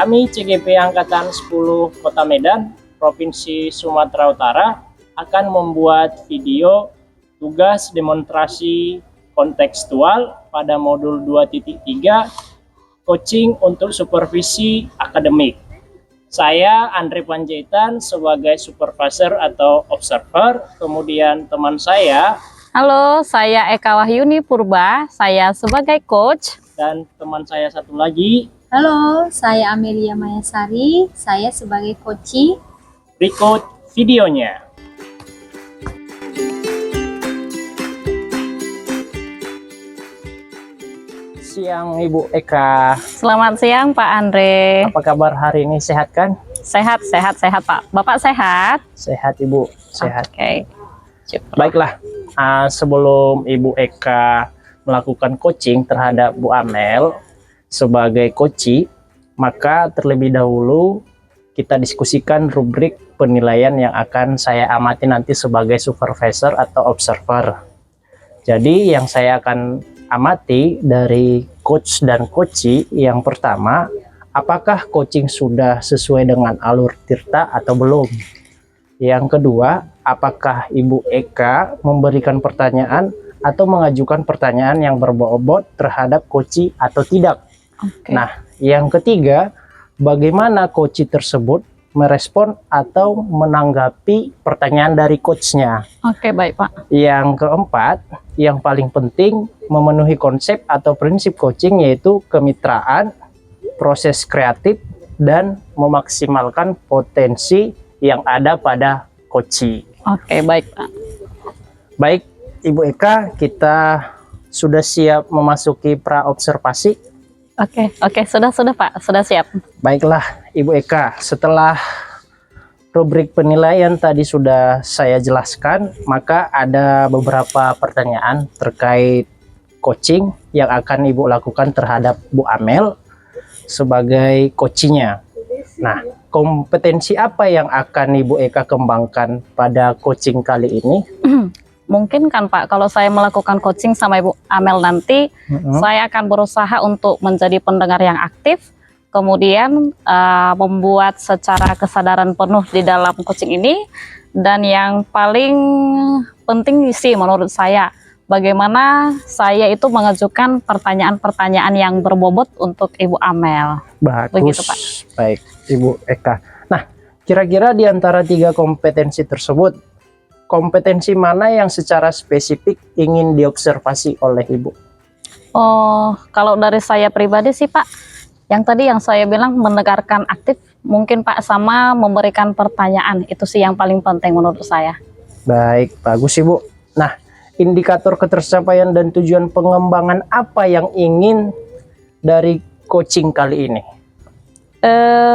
Kami CGP Angkatan 10 Kota Medan, Provinsi Sumatera Utara akan membuat video tugas demonstrasi kontekstual pada modul 2.3 coaching untuk supervisi akademik. Saya Andre Panjaitan sebagai supervisor atau observer, kemudian teman saya. Halo, saya Eka Wahyuni Purba, saya sebagai coach. Dan teman saya satu lagi. Halo, saya Amelia Mayasari, saya sebagai coachee. Berikut videonya. Siang Ibu Eka. Selamat siang Pak Andre. Apa kabar hari ini, sehat kan? Sehat Pak. Bapak sehat? Sehat Ibu, sehat. Oke. Baiklah, sebelum Ibu Eka melakukan coaching terhadap Bu Amel sebagai coachee, maka terlebih dahulu kita diskusikan rubrik penilaian yang akan saya amati nanti sebagai supervisor atau observer. Jadi yang saya akan amati dari coach dan coachee, yang pertama, apakah coaching sudah sesuai dengan alur Tirta atau belum? Yang kedua, apakah Ibu Eka memberikan pertanyaan atau mengajukan pertanyaan yang berbobot terhadap coachee atau tidak? Okay. Nah, yang ketiga, bagaimana coachee tersebut merespon atau menanggapi pertanyaan dari coachnya? Oke, baik Pak. Yang keempat, yang paling penting, memenuhi konsep atau prinsip coaching, yaitu kemitraan, proses kreatif, dan memaksimalkan potensi yang ada pada coachee. Oke, baik Pak. Baik Ibu Eka, kita sudah siap memasuki pra-observasi. Oke, sudah Pak, sudah siap. Baiklah Ibu Eka, setelah rubrik penilaian tadi sudah saya jelaskan, maka ada beberapa pertanyaan terkait coaching yang akan Ibu lakukan terhadap Bu Amel sebagai coachee-nya. Nah, kompetensi apa yang akan Ibu Eka kembangkan pada coaching kali ini? Mungkin kan Pak, kalau saya melakukan coaching sama Ibu Amel nanti, saya akan berusaha untuk menjadi pendengar yang aktif, kemudian membuat secara kesadaran penuh di dalam coaching ini, dan yang paling penting sih menurut saya, bagaimana saya itu mengajukan pertanyaan-pertanyaan yang berbobot untuk Ibu Amel. Bagus. Begitu, Pak. Baik Ibu Eka. Nah, kira-kira di antara 3 kompetensi tersebut, kompetensi mana yang secara spesifik ingin diobservasi oleh Ibu? Oh, kalau dari saya pribadi sih Pak, yang tadi yang saya bilang mendengarkan aktif, mungkin Pak, sama memberikan pertanyaan, itu sih yang paling penting menurut saya. Baik, bagus Ibu. Nah, indikator ketercapaian dan tujuan pengembangan apa yang ingin dari coaching kali ini?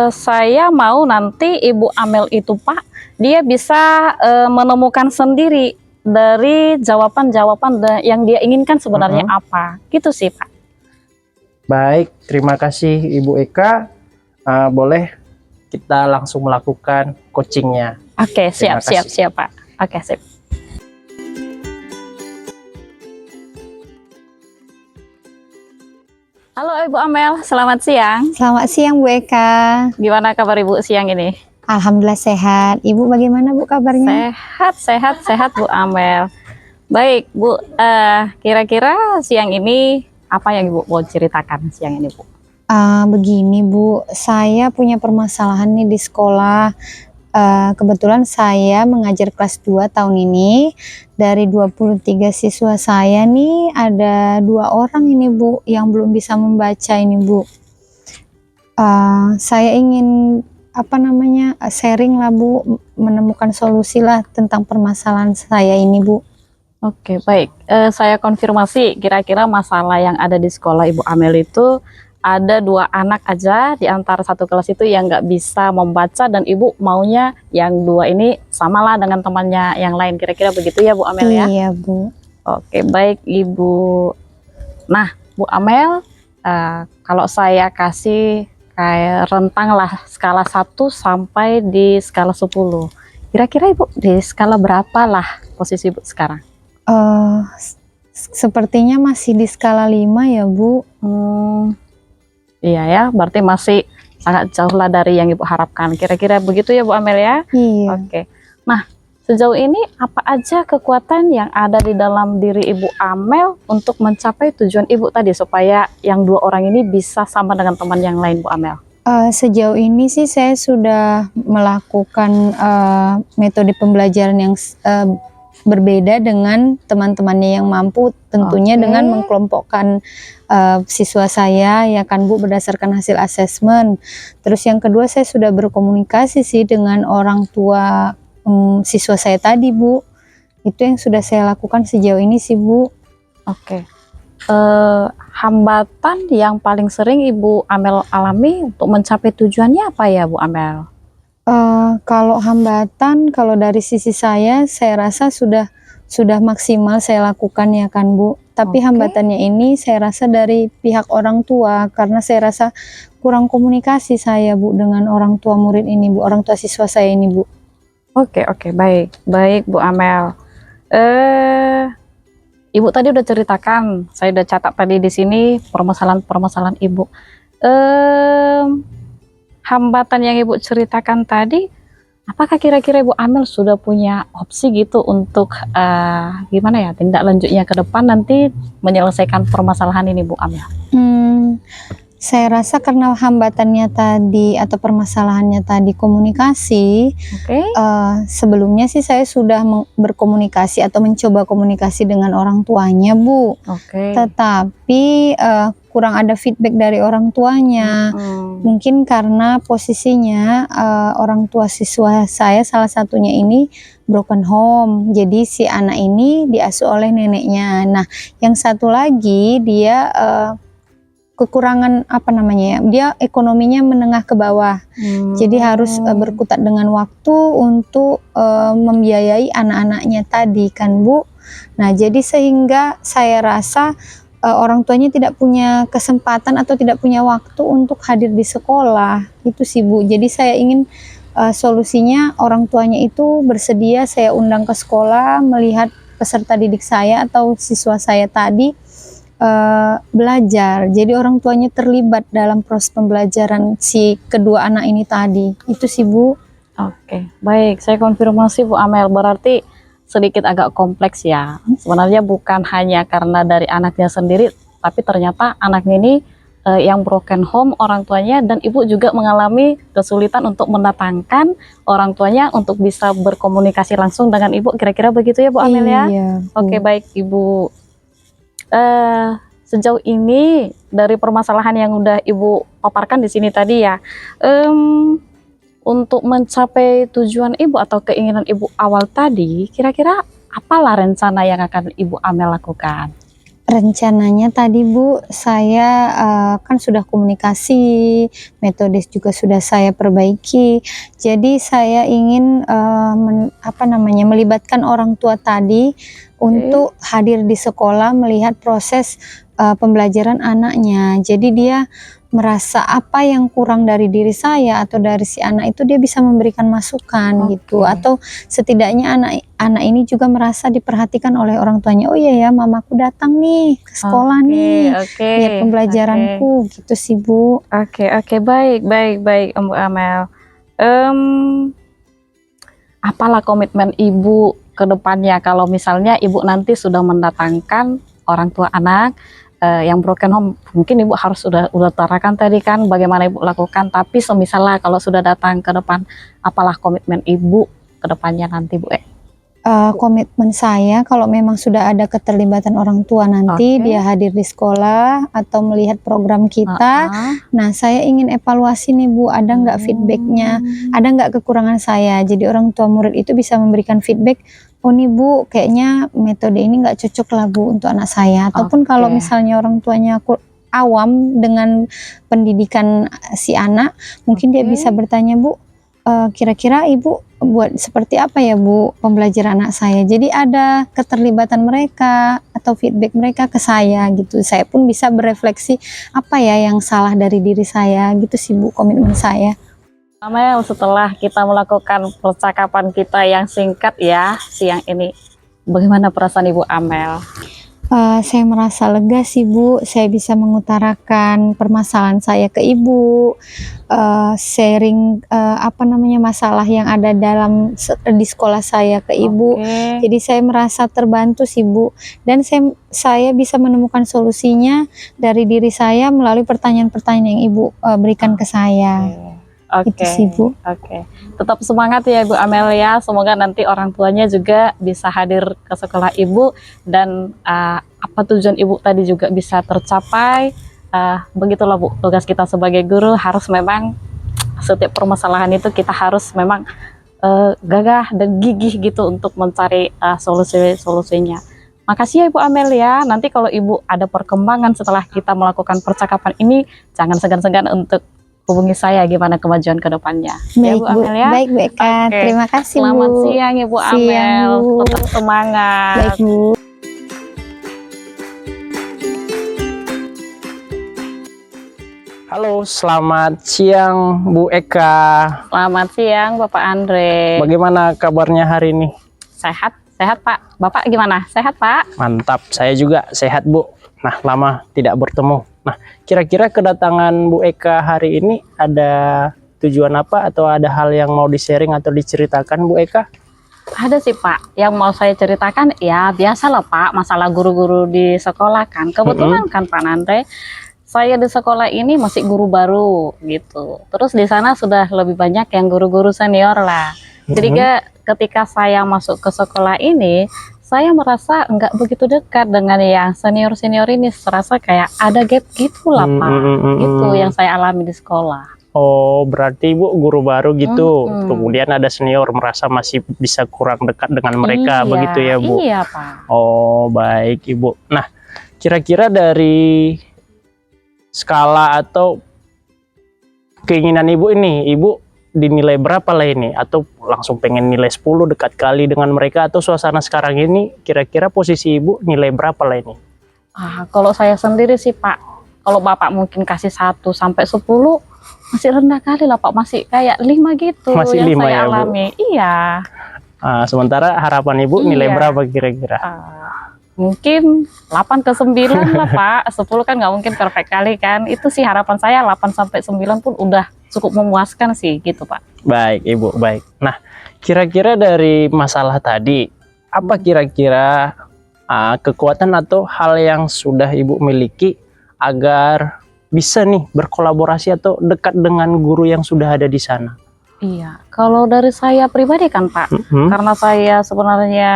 Saya mau nanti Ibu Amel itu Pak, dia bisa menemukan sendiri dari jawaban-jawaban yang dia inginkan sebenarnya apa, gitu sih Pak. Baik, terima kasih Ibu Eka. Boleh kita langsung melakukan coachingnya. Oke, siap Pak. Oke, sip. Halo Ibu Amel, selamat siang. Selamat siang Bu Eka. Gimana kabar Ibu siang ini? Alhamdulillah sehat. Ibu bagaimana Bu kabarnya? Sehat Bu Amel. Baik Bu, kira-kira siang ini apa yang Ibu mau ceritakan siang ini Bu? Begini Bu, saya punya permasalahan nih di sekolah. Kebetulan saya mengajar kelas 2 tahun ini. Dari 23 siswa saya nih, ada 2 orang ini Bu yang belum bisa membaca ini Bu. Saya ingin sharing lah Bu, menemukan solusi lah tentang permasalahan saya ini Bu. Oke, baik. Saya konfirmasi, kira-kira masalah yang ada di sekolah Ibu Amel itu ada 2 anak aja di antara satu kelas itu yang nggak bisa membaca, dan Ibu maunya yang 2 ini samalah dengan temannya yang lain. Kira-kira begitu ya Bu Amel ya? Iya Bu. Oke, baik Ibu. Nah Bu Amel, kalau saya kasih kayak rentang lah skala 1 sampai di skala 10, kira-kira Ibu di skala berapa lah posisi Ibu sekarang? Sepertinya masih di skala 5 ya Bu. Iya ya, berarti masih sangat jauh lah dari yang Ibu harapkan. Kira-kira begitu ya Bu Amel ya? Iya. Oke. Nah, sejauh ini apa aja kekuatan yang ada di dalam diri Ibu Amel untuk mencapai tujuan Ibu tadi supaya yang 2 orang ini bisa sama dengan teman yang lain Bu Amel? Sejauh ini sih saya sudah melakukan metode pembelajaran yang berbeda dengan teman-temannya yang mampu, tentunya Oke. dengan mengkelompokkan siswa saya ya kan Bu, berdasarkan hasil asesmen. Terus yang kedua, saya sudah berkomunikasi sih dengan orang tua siswa saya tadi Bu. Itu yang sudah saya lakukan sejauh ini sih Bu. Oke. Hambatan yang paling sering Ibu Amel alami untuk mencapai tujuannya apa ya Bu Amel? Kalau hambatan, kalau dari sisi saya rasa sudah maksimal saya lakukan ya kan Bu. Tapi Oke. hambatannya ini saya rasa dari pihak orang tua, karena saya rasa kurang komunikasi saya Bu dengan orang tua murid ini Bu, orang tua siswa saya ini Bu. Oke, baik Bu Amel. Ibu tadi udah ceritakan, saya udah catat tadi di sini permasalahan Ibu. Hambatan yang Ibu ceritakan tadi, apakah kira-kira Ibu Amel sudah punya opsi gitu untuk gimana ya tindak lanjutnya ke depan nanti menyelesaikan permasalahan ini Bu Amel? Saya rasa karena hambatannya tadi atau permasalahannya tadi komunikasi, Oke. sebelumnya sih saya sudah berkomunikasi atau mencoba komunikasi dengan orang tuanya Bu. Oke. Tetapi kurang ada feedback dari orang tuanya. Mungkin karena posisinya orang tua siswa saya salah satunya ini broken home. Jadi si anak ini diasuh oleh neneknya. Nah, yang satu lagi dia kekurangan dia ekonominya menengah ke bawah. Jadi harus berkutat dengan waktu untuk membiayai anak-anaknya tadi kan Bu. Nah, jadi sehingga saya rasa orang tuanya tidak punya kesempatan atau tidak punya waktu untuk hadir di sekolah. Itu sih Bu. Jadi saya ingin solusinya orang tuanya itu bersedia saya undang ke sekolah, melihat peserta didik saya atau siswa saya tadi belajar. Jadi orang tuanya terlibat dalam proses pembelajaran si kedua anak ini tadi. Itu sih Bu. Oke, baik. Saya konfirmasi Bu Amel, berarti sedikit agak kompleks ya. Sebenarnya bukan hanya karena dari anaknya sendiri, tapi ternyata anaknya ini yang broken home orang tuanya, dan Ibu juga mengalami kesulitan untuk mendatangkan orang tuanya untuk bisa berkomunikasi langsung dengan Ibu. Kira-kira begitu ya Bu Amel ya? Iya, Oke, baik Ibu. Sejauh ini dari permasalahan yang udah Ibu paparkan di sini tadi ya, untuk mencapai tujuan Ibu atau keinginan Ibu awal tadi, kira-kira apalah rencana yang akan Ibu Amel lakukan? Rencananya tadi Bu, saya kan sudah komunikasi, metode juga sudah saya perbaiki. Jadi saya ingin melibatkan orang tua tadi untuk hadir di sekolah melihat proses pembelajaran anaknya. Jadi dia merasa apa yang kurang dari diri saya atau dari si anak itu dia bisa memberikan masukan gitu, atau setidaknya anak ini juga merasa diperhatikan oleh orang tuanya. Oh iya ya, mamaku datang nih ke sekolah nih, lihat pembelajaranku gitu sih Bu. Oke, baik Bu Amel. Apalah komitmen Ibu ke depannya kalau misalnya Ibu nanti sudah mendatangkan orang tua anak yang broken home? Mungkin Ibu harus udah utarakan tadi kan bagaimana Ibu lakukan, tapi semisalnya kalau sudah datang ke depan, apalah komitmen Ibu ke depannya nanti Bu? Komitmen saya kalau memang sudah ada keterlibatan orang tua nanti, dia hadir di sekolah atau melihat program kita, nah saya ingin evaluasi nih Bu, ada nggak feedbacknya, ada nggak kekurangan saya. Jadi orang tua murid itu bisa memberikan feedback, oh nih Bu, kayaknya metode ini nggak cocok lah Bu untuk anak saya. Ataupun kalau misalnya orang tuanya awam dengan pendidikan si anak, mungkin dia bisa bertanya, Bu, kira-kira Ibu buat seperti apa ya Bu pembelajaran anak saya. Jadi ada keterlibatan mereka atau feedback mereka ke saya gitu. Saya pun bisa berefleksi apa ya yang salah dari diri saya gitu sih Bu, komitmen saya. Amel, setelah kita melakukan percakapan kita yang singkat ya siang ini, bagaimana perasaan Ibu Amel? Saya merasa lega sih Bu, saya bisa mengutarakan permasalahan saya ke Ibu, sharing masalah yang ada di sekolah saya ke Ibu. Oke. Jadi saya merasa terbantu sih Bu, dan saya bisa menemukan solusinya dari diri saya melalui pertanyaan-pertanyaan yang Ibu berikan ke saya. Itu Oke, sih Bu. oke. Tetap semangat ya Ibu Amelia. Semoga nanti orang tuanya juga bisa hadir ke sekolah Ibu dan apa tujuan Ibu tadi juga bisa tercapai. Begitulah Bu, tugas kita sebagai guru harus memang setiap permasalahan itu kita harus memang gagah dan gigih gitu untuk mencari solusi-solusinya. Makasih ya Ibu Amelia. Nanti kalau Ibu ada perkembangan setelah kita melakukan percakapan ini, jangan segan-segan untuk hubungi saya gimana kemajuan ke depannya. Ya Baik Bu Bu, Amelia. baik Bu Eka. Oke. Terima kasih Bu. Selamat siang Ibu Siang, Amel. Bu. Tetap semangat. Baik Bu. Halo, selamat siang Bu Eka. Selamat siang Bapak Andre. Bagaimana kabarnya hari ini? Sehat? Sehat Pak. Bapak gimana? Sehat Pak? Mantap, saya juga sehat Bu. Nah, lama tidak bertemu. Nah, kira-kira kedatangan Bu Eka hari ini ada tujuan apa atau ada hal yang mau di-sharing atau diceritakan Bu Eka? Ada sih Pak, yang mau saya ceritakan ya biasalah Pak, masalah guru-guru di sekolah kan. Kebetulan kan Pak Andre, saya di sekolah ini masih guru baru gitu. Terus di sana sudah lebih banyak yang guru-guru senior lah. Jadi ketika saya masuk ke sekolah ini, saya merasa nggak begitu dekat dengan yang senior-senior ini. Serasa kayak ada gap gitu lah Pak. Itu yang saya alami di sekolah. Oh, berarti Ibu guru baru gitu. Kemudian ada senior merasa masih bisa kurang dekat dengan mereka, Iya, begitu ya Bu? Iya Pak. Oh, baik Ibu. Nah, kira-kira dari skala atau keinginan Ibu ini, Ibu dinilai berapa lah ini? Atau langsung pengen nilai 10 dekat kali dengan mereka? Atau suasana sekarang ini kira-kira posisi Ibu nilai berapa lah ini? Kalau saya sendiri sih Pak, kalau Bapak mungkin kasih 1 sampai 10 masih rendah kali lah Pak, masih kayak 5 gitu Masih yang 5 saya ya, Bu? alami. Iya. Sementara harapan Ibu nilai Iya. berapa kira-kira? Mungkin 8 ke 9 lah Pak. 10 kan nggak mungkin perfect kali kan. Itu sih harapan saya 8 sampai 9 pun udah cukup memuaskan sih gitu Pak. Baik Ibu, baik. Nah, kira-kira dari masalah tadi, apa kira-kira kekuatan atau hal yang sudah Ibu miliki agar bisa nih berkolaborasi atau dekat dengan guru yang sudah ada di sana? Iya, kalau dari saya pribadi kan Pak, karena saya sebenarnya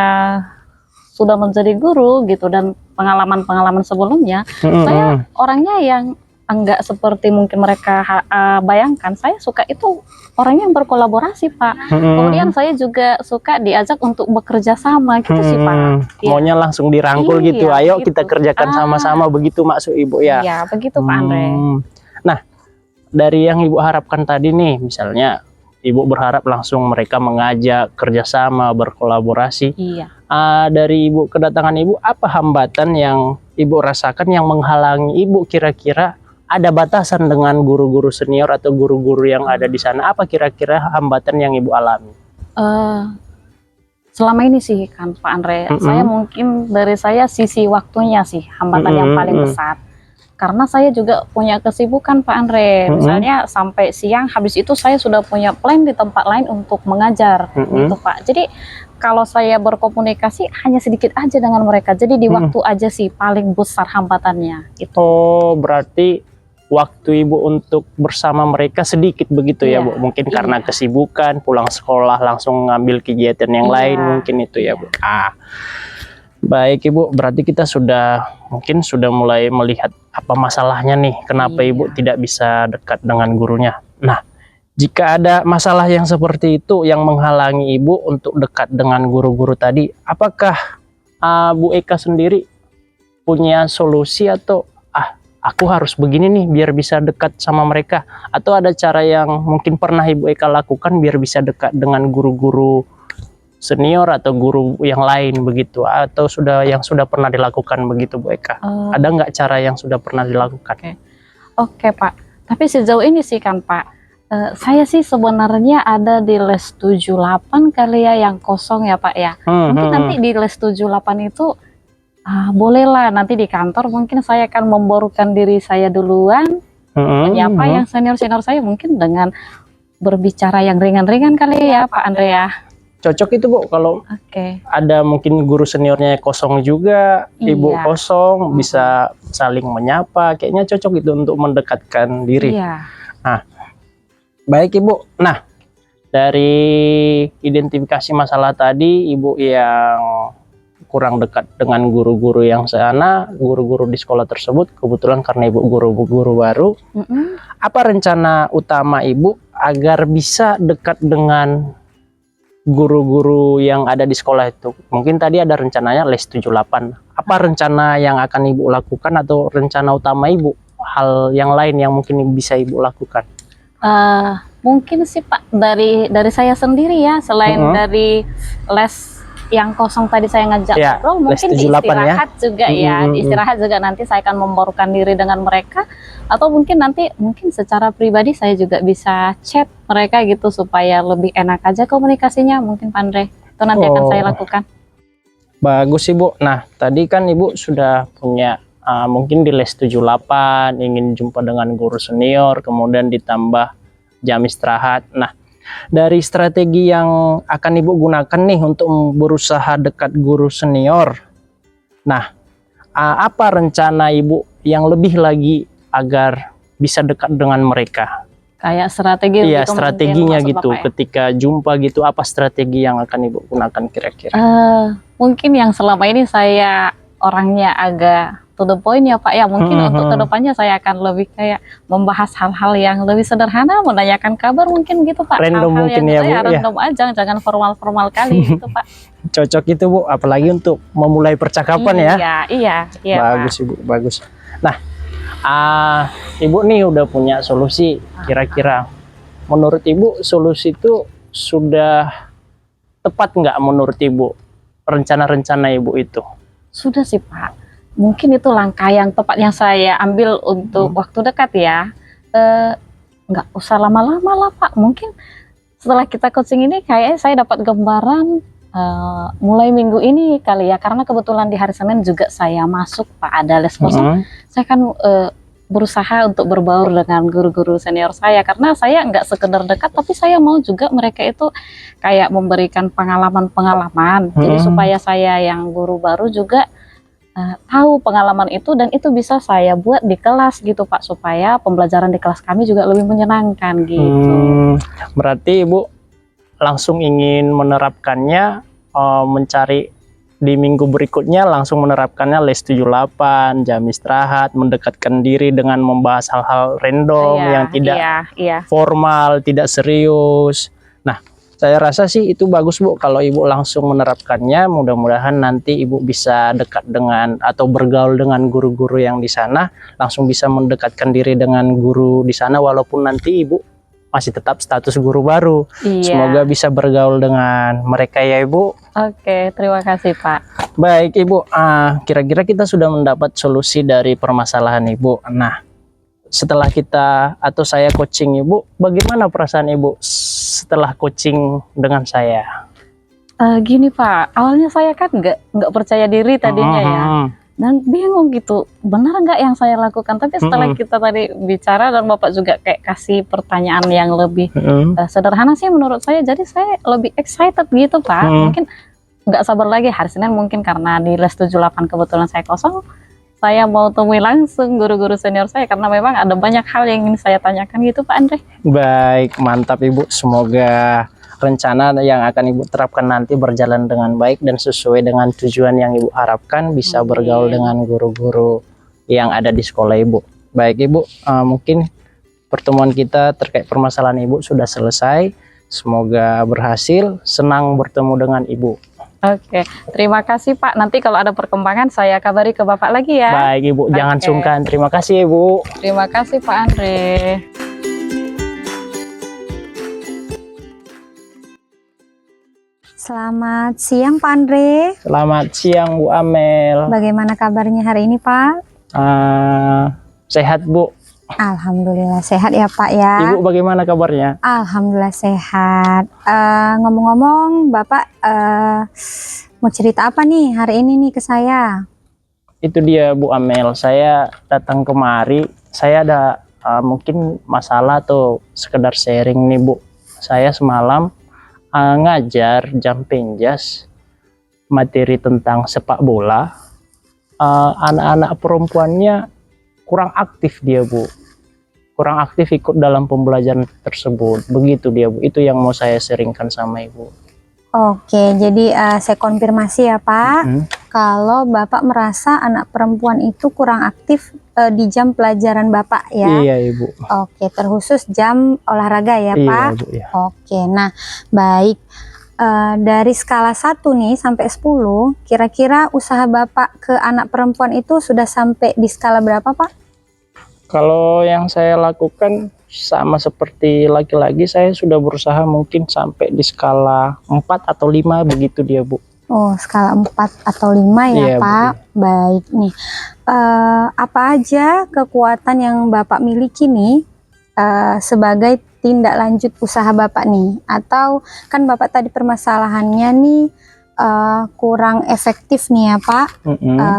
sudah menjadi guru gitu dan pengalaman-pengalaman sebelumnya, saya orangnya yang enggak seperti mungkin mereka bayangkan. Saya suka itu orangnya yang berkolaborasi Pak. Kemudian saya juga suka diajak untuk bekerja sama gitu sih Pak. Iya. Maunya langsung dirangkul Iya, gitu, ayo gitu. kita kerjakan sama-sama, begitu maksud Ibu ya? Iya, begitu Pak Andre. Nah, dari yang Ibu harapkan tadi nih, misalnya Ibu berharap langsung mereka mengajak kerjasama, berkolaborasi. Iya. Dari Ibu, kedatangan Ibu, apa hambatan yang Ibu rasakan yang menghalangi Ibu kira-kira? Ada batasan dengan guru-guru senior atau guru-guru yang ada di sana? Apa kira-kira hambatan yang Ibu alami? Selama ini sih kan Pak Andre, saya mungkin dari saya sisi waktunya sih hambatan yang paling besar. Karena saya juga punya kesibukan Pak Andre, misalnya sampai siang, habis itu saya sudah punya plan di tempat lain untuk mengajar gitu Pak. Jadi kalau saya berkomunikasi hanya sedikit aja dengan mereka, jadi di waktu aja sih paling besar hambatannya itu. Oh, berarti waktu Ibu untuk bersama mereka sedikit begitu ya Bu? Mungkin karena kesibukan, pulang sekolah langsung ngambil kegiatan yang lain mungkin itu ya Bu? Baik Ibu, berarti kita mungkin sudah mulai melihat apa masalahnya nih, kenapa Ibu tidak bisa dekat dengan gurunya. Nah, jika ada masalah yang seperti itu yang menghalangi Ibu untuk dekat dengan guru-guru tadi, apakah Bu Eka sendiri punya solusi atau aku harus begini nih biar bisa dekat sama mereka? Atau ada cara yang mungkin pernah Ibu Eka lakukan biar bisa dekat dengan guru-guru senior atau guru yang lain begitu, atau yang sudah pernah dilakukan begitu Bu Eka? Ada nggak cara yang sudah pernah dilakukan? Oke Pak, tapi sejauh ini sih kan Pak, saya sih sebenarnya ada di les 78 kali ya yang kosong ya Pak ya. Mungkin nanti di les 78 itu Bolehlah nanti di kantor mungkin saya akan membarukan diri saya duluan, menyapa yang senior-senior saya mungkin dengan berbicara yang ringan-ringan kali ya Pak Andre ya. Cocok itu Bu, kalau Oke. ada mungkin guru seniornya kosong juga, ibu Iya. kosong, bisa saling menyapa, kayaknya cocok itu untuk mendekatkan diri. Iya. Baik Ibu, nah dari identifikasi masalah tadi, Ibu yang kurang dekat dengan guru-guru yang sana, guru-guru di sekolah tersebut, kebetulan karena Ibu guru-guru baru, apa rencana utama Ibu agar bisa dekat dengan guru-guru yang ada di sekolah itu? Mungkin tadi ada rencananya les 78. Apa rencana yang akan Ibu lakukan atau rencana utama Ibu? Hal yang lain yang mungkin bisa Ibu lakukan? Mungkin sih Pak dari saya sendiri ya, selain dari les yang kosong tadi saya ngajak Ya, ngobrol, mungkin les 78 istirahat juga ya. Istirahat juga nanti saya akan membarukan diri dengan mereka, atau mungkin nanti secara pribadi saya juga bisa chat mereka gitu supaya lebih enak aja komunikasinya mungkin Pak Andre. Itu nanti akan saya lakukan. Bagus Ibu. Nah, tadi kan Ibu sudah punya mungkin di les 78 ingin jumpa dengan guru senior, kemudian ditambah jam istirahat. Nah, dari strategi yang akan Ibu gunakan nih untuk berusaha dekat guru senior. Nah, apa rencana Ibu yang lebih lagi agar bisa dekat dengan mereka? Kayak strategi Iya, gitu strateginya mungkin, gitu. Bapak ya? Ketika jumpa gitu, apa strategi yang akan Ibu gunakan kira-kira? Mungkin yang selama ini saya orangnya agak to the point ya Pak ya, mungkin untuk kedepannya saya akan lebih kayak membahas hal-hal yang lebih sederhana, menanyakan kabar mungkin gitu Pak. Random hal-hal mungkin yang ya, Bu, random aja, jangan formal-formal kali gitu Pak. Cocok itu Bu, apalagi untuk memulai percakapan ya. Iya Bagus Pak. Ibu, bagus. Nah, Ibu nih udah punya solusi. Kira-kira menurut Ibu solusi itu sudah tepat nggak menurut Ibu? Rencana-rencana Ibu itu? Sudah sih Pak. Mungkin itu langkah yang tepat yang saya ambil untuk waktu dekat ya. Nggak usah lama-lama lah Pak. Mungkin setelah kita coaching ini kayaknya saya dapat gambaran mulai minggu ini kali ya. Karena kebetulan di hari Senin juga saya masuk Pak, ada les kosong. Saya kan berusaha untuk berbaur dengan guru-guru senior saya. Karena saya nggak sekedar dekat, tapi saya mau juga mereka itu kayak memberikan pengalaman-pengalaman. Jadi supaya saya yang guru baru juga tahu pengalaman itu, dan itu bisa saya buat di kelas gitu Pak, supaya pembelajaran di kelas kami juga lebih menyenangkan gitu. Berarti Ibu langsung ingin menerapkannya, mencari di minggu berikutnya langsung menerapkannya les 78, jam istirahat, mendekatkan diri dengan membahas hal-hal random yang tidak formal, tidak serius. Nah, saya rasa sih itu bagus Bu, kalau Ibu langsung menerapkannya. Mudah-mudahan nanti Ibu bisa dekat dengan atau bergaul dengan guru-guru yang di sana, langsung bisa mendekatkan diri dengan guru di sana walaupun nanti Ibu masih tetap status guru baru. Semoga bisa bergaul dengan mereka ya Ibu. Oke, terima kasih Pak. Baik Ibu, kira-kira kita sudah mendapat solusi dari permasalahan Ibu. Nah, setelah kita atau saya coaching Ibu, bagaimana perasaan Ibu setelah coaching dengan saya? Gini Pak, awalnya saya kan nggak percaya diri tadinya ya, dan bingung gitu, benar nggak yang saya lakukan. Tapi setelah kita tadi bicara dan Bapak juga kayak kasih pertanyaan yang lebih sederhana sih menurut saya, jadi saya lebih excited gitu Pak. Mungkin nggak sabar lagi hari Senin, mungkin karena di les 78 kebetulan saya kosong. Saya mau temui langsung guru-guru senior saya karena memang ada banyak hal yang ingin saya tanyakan gitu Pak Andre. Baik, mantap Ibu. Semoga rencana yang akan Ibu terapkan nanti berjalan dengan baik dan sesuai dengan tujuan yang Ibu harapkan, bisa bergaul dengan guru-guru yang ada di sekolah Ibu. Baik Ibu, mungkin pertemuan kita terkait permasalahan Ibu sudah selesai. Semoga berhasil, senang bertemu dengan Ibu. Oke, terima kasih Pak. Nanti kalau ada perkembangan saya kabari ke Bapak lagi ya. Baik Ibu, jangan sungkan. Terima kasih Ibu. Terima kasih Pak Andre. Selamat siang Pak Andre. Selamat siang Bu Amel. Bagaimana kabarnya hari ini Pak? Sehat Bu. Alhamdulillah sehat ya Pak ya. Ibu bagaimana kabarnya? Alhamdulillah sehat. Ngomong-ngomong Bapak mau cerita apa nih hari ini nih ke saya? itu dia Bu Amel, saya datang kemari, saya ada mungkin masalah atau sekedar sharing nih Bu. Saya semalam ngajar jam penjas materi tentang sepak bola. Anak-anak perempuannya kurang aktif dia Bu, kurang aktif ikut dalam pembelajaran tersebut. Begitu dia Bu, itu yang mau saya sharingkan sama Ibu. Oke, jadi saya konfirmasi ya Pak, kalau Bapak merasa anak perempuan itu kurang aktif di jam pelajaran Bapak ya? Iya Ibu. Oke, terkhusus jam olahraga ya Pak? Iya, Bu, ya. Oke, nah baik. Dari skala 1 nih sampai 10, kira-kira usaha Bapak ke anak perempuan itu sudah sampai di skala berapa Pak? Kalau yang saya lakukan sama seperti laki-laki, saya sudah berusaha mungkin sampai di skala 4 atau 5 begitu dia Bu. Oh, skala 4 atau 5 ya Iya, Bu. Pak. Baik nih. Apa aja kekuatan yang Bapak miliki nih sebagai tindak lanjut usaha Bapak nih? Atau kan Bapak tadi permasalahannya nih kurang efektif nih ya Pak.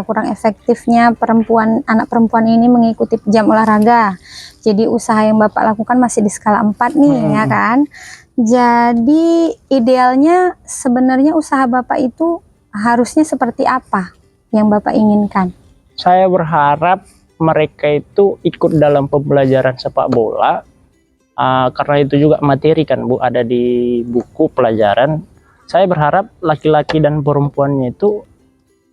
Kurang efektifnya anak perempuan ini mengikuti jam olahraga. Jadi usaha yang Bapak lakukan masih di skala 4 nih ya kan. Jadi idealnya sebenarnya usaha Bapak itu harusnya seperti apa yang Bapak inginkan? Saya berharap mereka itu ikut dalam pembelajaran sepak bola, karena itu juga materi kan Bu, ada di buku pelajaran. Saya berharap laki-laki dan perempuannya itu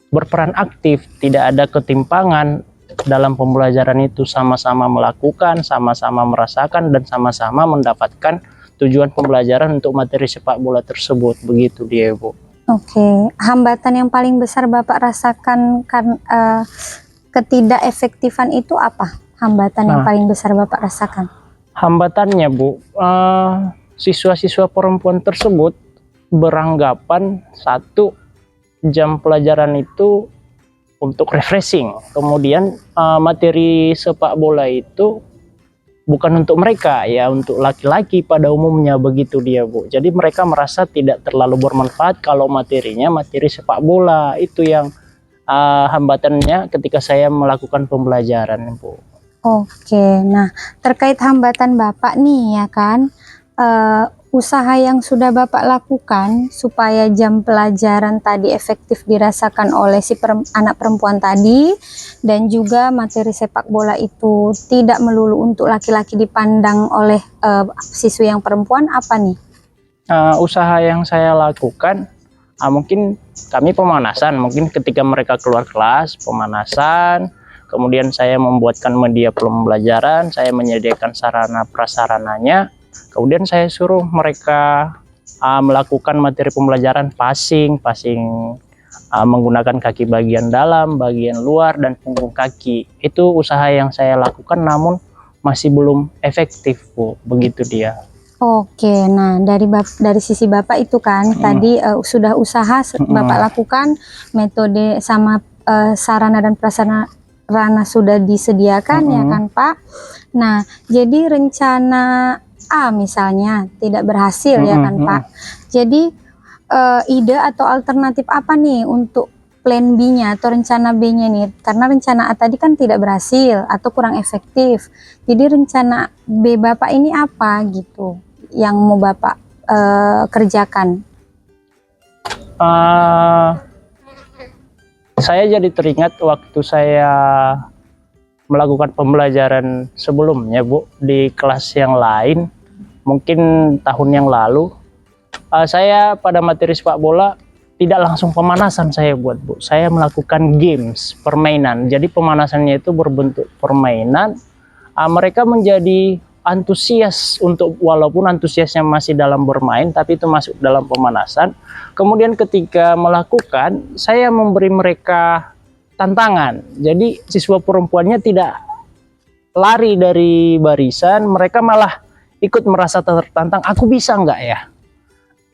berperan aktif, tidak ada ketimpangan dalam pembelajaran itu, sama-sama melakukan, sama-sama merasakan, dan sama-sama mendapatkan tujuan pembelajaran untuk materi sepak bola tersebut. Begitu dia Bu. Oke, hambatan yang paling besar Bapak rasakan kan ketidakefektifan itu apa? Hambatan yang paling besar Bapak rasakan? Hambatannya Bu, siswa-siswa perempuan tersebut beranggapan satu jam pelajaran itu untuk refreshing, kemudian materi sepak bola itu bukan untuk mereka ya, untuk laki-laki pada umumnya, begitu dia Bu. Jadi mereka merasa tidak terlalu bermanfaat kalau materinya materi sepak bola. Itu yang hambatannya ketika saya melakukan pembelajaran Bu. Oke, nah terkait hambatan Bapak nih ya kan, usaha yang sudah Bapak lakukan supaya jam pelajaran tadi efektif dirasakan oleh si anak perempuan tadi, dan juga materi sepak bola itu tidak melulu untuk laki-laki dipandang oleh siswi yang perempuan, apa nih? Usaha yang saya lakukan, mungkin kami pemanasan, mungkin ketika mereka keluar kelas, pemanasan, kemudian saya membuatkan media pembelajaran, saya menyediakan sarana prasarananya, kemudian saya suruh mereka melakukan materi pembelajaran passing menggunakan kaki bagian dalam, bagian luar, dan punggung kaki. Itu usaha yang saya lakukan, namun masih belum efektif Bu, begitu dia. Oke, nah dari sisi Bapak itu kan tadi sudah usaha Bapak lakukan, metode sama sarana dan prasarana sudah disediakan ya kan Pak. Nah, jadi rencana A misalnya tidak berhasil ya kan Pak. Jadi ide atau alternatif apa nih untuk plan B-nya atau rencana B-nya nih? Karena rencana A tadi kan tidak berhasil atau kurang efektif. Jadi rencana B Bapak ini apa gitu yang mau Bapak kerjakan? Saya jadi teringat waktu saya melakukan pembelajaran sebelumnya Bu, di kelas yang lain, mungkin tahun yang lalu, saya pada materi sepak bola tidak langsung pemanasan saya buat Bu, saya melakukan games, permainan. Jadi pemanasannya itu berbentuk permainan, mereka menjadi antusias, untuk walaupun antusiasnya masih dalam bermain, tapi itu masuk dalam pemanasan. Kemudian ketika melakukan, saya memberi mereka tantangan. Jadi siswa perempuannya tidak lari dari barisan, mereka malah ikut merasa tertantang, aku bisa nggak ya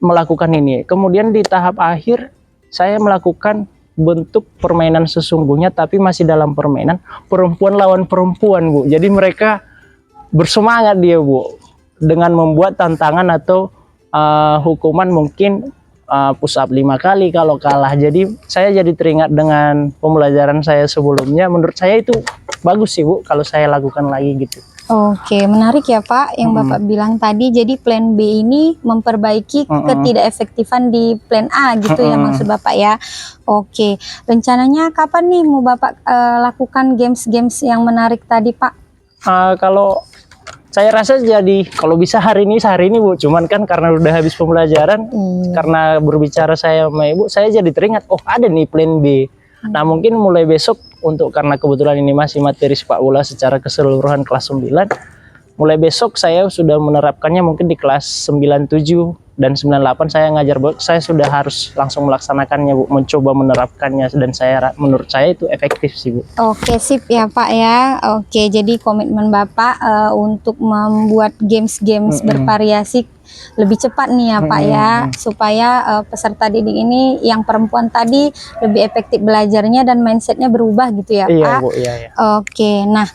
melakukan ini. Kemudian di tahap akhir saya melakukan bentuk permainan sesungguhnya, tapi masih dalam permainan perempuan lawan perempuan Bu. Jadi mereka bersemangat dia Bu, dengan membuat tantangan atau hukuman, mungkin push up 5 kali kalau kalah. Jadi saya jadi teringat dengan pembelajaran saya sebelumnya. Menurut saya itu bagus sih Bu kalau saya lakukan lagi gitu. Oke, menarik ya Pak yang Bapak bilang tadi. Jadi plan B ini memperbaiki ketidakefektifan di plan A gitu ya maksud Bapak ya. Oke, rencananya kapan nih mau Bapak lakukan games-games yang menarik tadi Pak? Kalau saya rasa jadi kalau bisa hari ini sehari ini Bu. Cuman kan karena udah habis pembelajaran, karena berbicara saya sama Ibu, saya jadi teringat, oh ada nih plan B. Nah mungkin mulai besok karena kebetulan ini masih materi sepak bola secara keseluruhan kelas 9, mulai besok saya sudah menerapkannya mungkin di kelas 97 dan 98 saya ngajar bola, saya sudah harus langsung melaksanakannya Bu, mencoba menerapkannya dan menurut saya itu efektif sih Bu. Oke sip ya Pak ya. Oke, jadi komitmen Bapak untuk membuat games-games bervariasi lebih cepat nih ya Pak ya, supaya peserta didik ini yang perempuan tadi lebih efektif belajarnya dan mindsetnya berubah gitu ya Iya Pak. Bu, iya. Oke, nah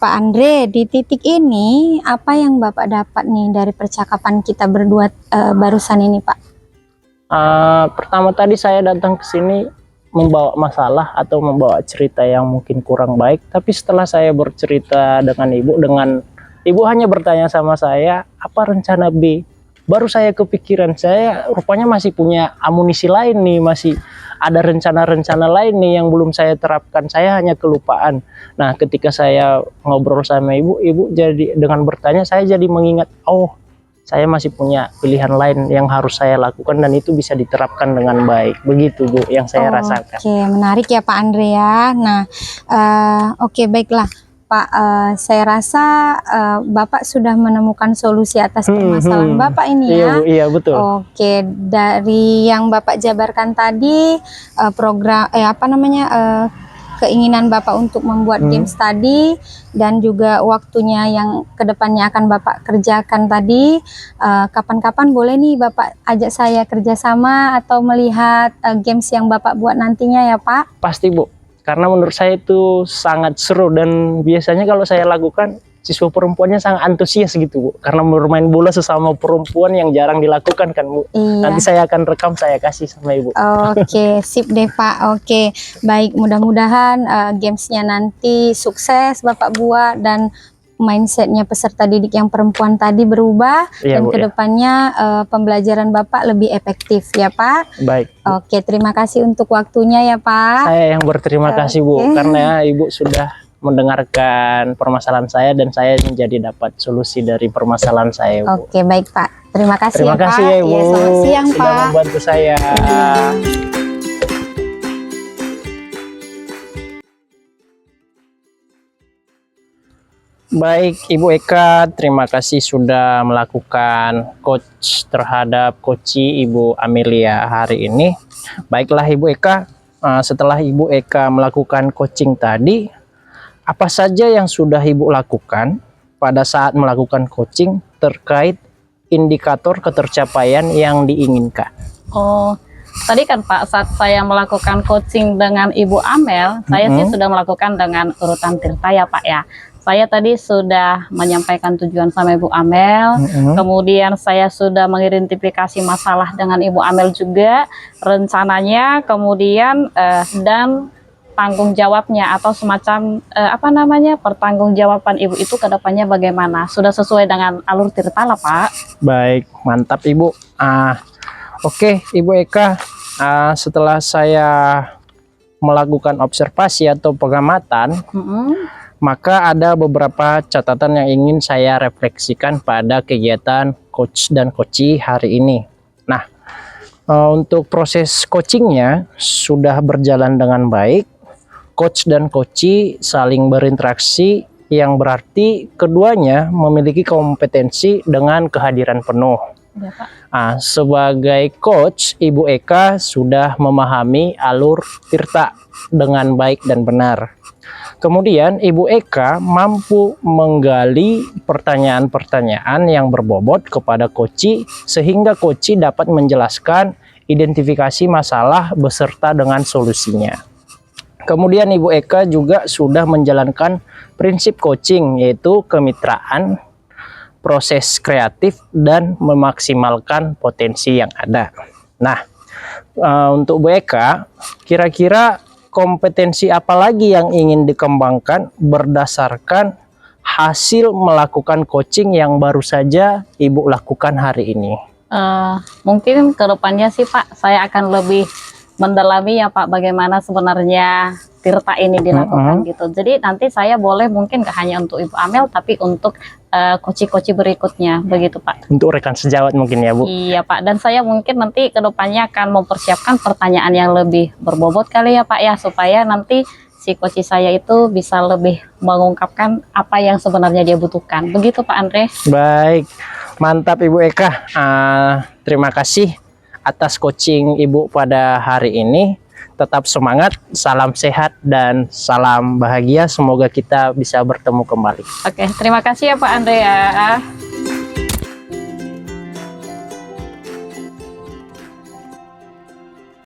Pak Andre, di titik ini apa yang Bapak dapat nih dari percakapan kita berdua barusan ini Pak? Pertama tadi saya datang ke sini membawa masalah atau membawa cerita yang mungkin kurang baik, tapi setelah saya bercerita dengan Ibu hanya bertanya sama saya, apa rencana B? Baru saya kepikiran, saya rupanya masih punya amunisi lain nih, masih ada rencana-rencana lain nih yang belum saya terapkan, saya hanya kelupaan. Nah ketika saya ngobrol sama Ibu jadi dengan bertanya, saya jadi mengingat, oh saya masih punya pilihan lain yang harus saya lakukan dan itu bisa diterapkan dengan baik. Begitu Bu yang saya rasakan. Oke, menarik ya Pak Andre ya. Nah, oke baiklah Pak, saya rasa Bapak sudah menemukan solusi atas permasalahan Bapak ini ya. Iya betul. Oke, dari yang Bapak jabarkan tadi keinginan Bapak untuk membuat games tadi dan juga waktunya yang kedepannya akan Bapak kerjakan tadi, kapan-kapan boleh nih Bapak ajak saya kerjasama atau melihat games yang Bapak buat nantinya ya Pak? Pasti Bu, karena menurut saya itu sangat seru dan biasanya kalau saya lakukan siswa perempuannya sangat antusias gitu Bu, karena bermain bola sesama perempuan yang jarang dilakukan kan Bu. Iya. Nanti saya akan rekam, saya kasih sama Ibu. Oke, sip deh Pak. Oke, baik, mudah-mudahan gamesnya nanti sukses Bapak buat dan mindsetnya peserta didik yang perempuan tadi berubah dan Bu, kedepannya pembelajaran Bapak lebih efektif ya Pak. Baik. Oke, terima kasih untuk waktunya ya Pak. Saya yang berterima kasih Bu, karena Ibu sudah mendengarkan permasalahan saya dan saya menjadi dapat solusi dari permasalahan saya Bu. Oke, baik Pak. Terima kasih Terima ya kasih Pak. ya Ibu. Ya, selamat siang sudah Pak. membantu saya. Baik Ibu Eka, terima kasih sudah melakukan coach terhadap coachi Ibu Amelia hari ini. Baiklah Ibu Eka, setelah Ibu Eka melakukan coaching tadi, apa saja yang sudah Ibu lakukan pada saat melakukan coaching terkait indikator ketercapaian yang diinginkan? Oh, tadi kan Pak, saat saya melakukan coaching dengan Ibu Amel, saya sih sudah melakukan dengan urutan tirta ya Pak ya. Saya tadi sudah menyampaikan tujuan sama Ibu Amel, kemudian saya sudah mengidentifikasi masalah dengan Ibu Amel juga, rencananya, kemudian dan tanggung jawabnya atau semacam pertanggungjawaban Ibu itu ke depannya bagaimana? Sudah sesuai dengan alur tirta lah Pak. Baik, mantap Ibu. Oke Ibu Eka, setelah saya melakukan observasi atau pengamatan, maka ada beberapa catatan yang ingin saya refleksikan pada kegiatan coach dan coachee hari ini. Nah, untuk proses coachingnya sudah berjalan dengan baik. Coach dan coachee saling berinteraksi yang berarti keduanya memiliki kompetensi dengan kehadiran penuh. Ya, Pak. Sebagai coach, Ibu Eka sudah memahami alur tirta dengan baik dan benar. Kemudian Ibu Eka mampu menggali pertanyaan-pertanyaan yang berbobot kepada coachee sehingga coachee dapat menjelaskan identifikasi masalah beserta dengan solusinya. Kemudian Ibu Eka juga sudah menjalankan prinsip coaching, yaitu kemitraan, proses kreatif, dan memaksimalkan potensi yang ada. Nah, Untuk Bu Eka, kira-kira kompetensi apa lagi yang ingin dikembangkan berdasarkan hasil melakukan coaching yang baru saja Ibu lakukan hari ini? Mungkin kedepannya sih Pak, saya akan lebih mendalami ya Pak, bagaimana sebenarnya tirta ini dilakukan gitu. Jadi nanti saya boleh mungkin gak hanya untuk Ibu Amel, tapi untuk coach-coach berikutnya, begitu Pak. Untuk rekan sejawat mungkin ya Bu? Iya Pak, dan saya mungkin nanti kedepannya akan mempersiapkan pertanyaan yang lebih berbobot kali ya Pak ya, supaya nanti si coach saya itu bisa lebih mengungkapkan apa yang sebenarnya dia butuhkan. Begitu Pak Andre. Baik, mantap Ibu Eka. Terima kasih atas coaching Ibu pada hari ini. Tetap semangat, salam sehat dan salam bahagia. Semoga kita bisa bertemu kembali. Oke, terima kasih ya Pak Andre ya.